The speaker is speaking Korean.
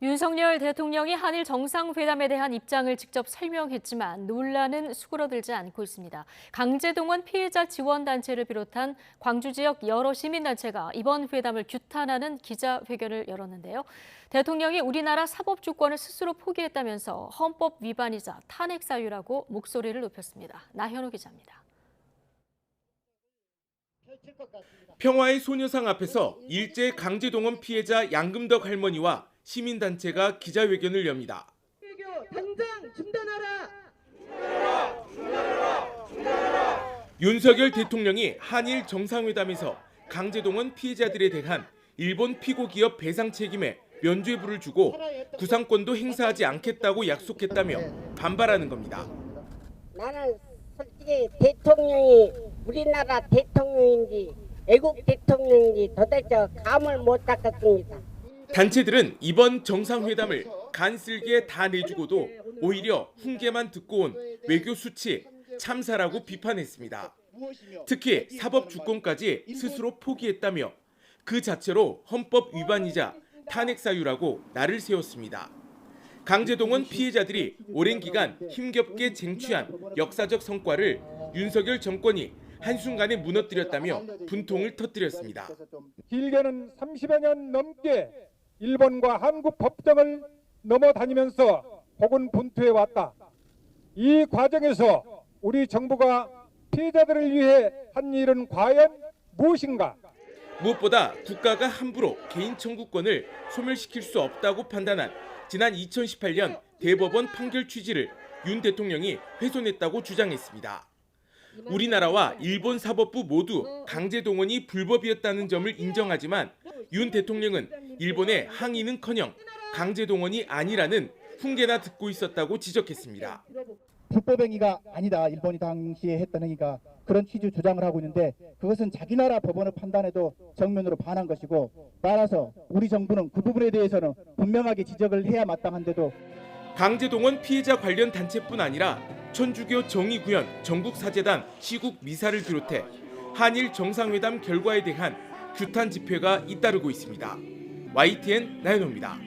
윤석열 대통령이 한일 정상회담에 대한 입장을 직접 설명했지만 논란은 수그러들지 않고 있습니다. 강제동원 피해자 지원단체를 비롯한 광주 지역 여러 시민단체가 이번 회담을 규탄하는 기자회견을 열었는데요. 대통령이 우리나라 사법주권을 스스로 포기했다면서 헌법 위반이자 탄핵 사유라고 목소리를 높였습니다. 나현우 기자입니다. 평화의 소녀상 앞에서 일제 강제동원 피해자 양금덕 할머니와 시민단체가 기자회견을 엽니다. 당장 중단하라! 윤석열 대통령이 한일 정상회담에서 강제동원 피해자들에 대한 일본 피고기업 배상 책임에 면죄부를 주고 구상권도 행사하지 않겠다고 약속했다며 반발하는 겁니다. 나는 솔직히 대통령이 우리나라 대통령인지 애국 대통령인지 도대체 감을 못 잡겠습니다. 단체들은 이번 정상회담을 간쓸게 다 내주고도 오히려 훈계만 듣고 온 외교 수치, 참사라고 비판했습니다. 특히 사법 주권까지 스스로 포기했다며 그 자체로 헌법 위반이자 탄핵 사유라고 날을 세웠습니다. 강제동원 피해자들이 오랜 기간 힘겹게 쟁취한 역사적 성과를 윤석열 정권이 한순간에 무너뜨렸다며 분통을 터뜨렸습니다. 길게는 30여 년 넘게 일본과 한국 법정을 넘어다니면서 고군분투해왔다. 이 과정에서 우리 정부가 피해자들을 위해 한 일은 과연 무엇인가? 무엇보다 국가가 함부로 개인 청구권을 소멸시킬 수 없다고 판단한 지난 2018년 대법원 판결 취지를 윤 대통령이 훼손했다고 주장했습니다. 우리나라와 일본 사법부 모두 강제동원이 불법이었다는 점을 인정하지만 윤 대통령은 일본의 항의는커녕 강제동원이 아니라는 훈계나 듣고 있었다고 지적했습니다. 불법 행위가 아니다. 일본이 당시에 했던 행위가 그런 취지 주장을 하고 있는데 그것은 자기 나라 법원의 판단에도 정면으로 반한 것이고 따라서 우리 정부는 그 부분에 대해서는 분명하게 지적을 해야 마땅한데도 강제동원 피해자 관련 단체뿐 아니라 천주교 정의구현 전국사재단 시국 미사를 비롯해 한일 정상회담 결과에 대한 규탄 집회가 잇따르고 있습니다. YTN 나연호입니다.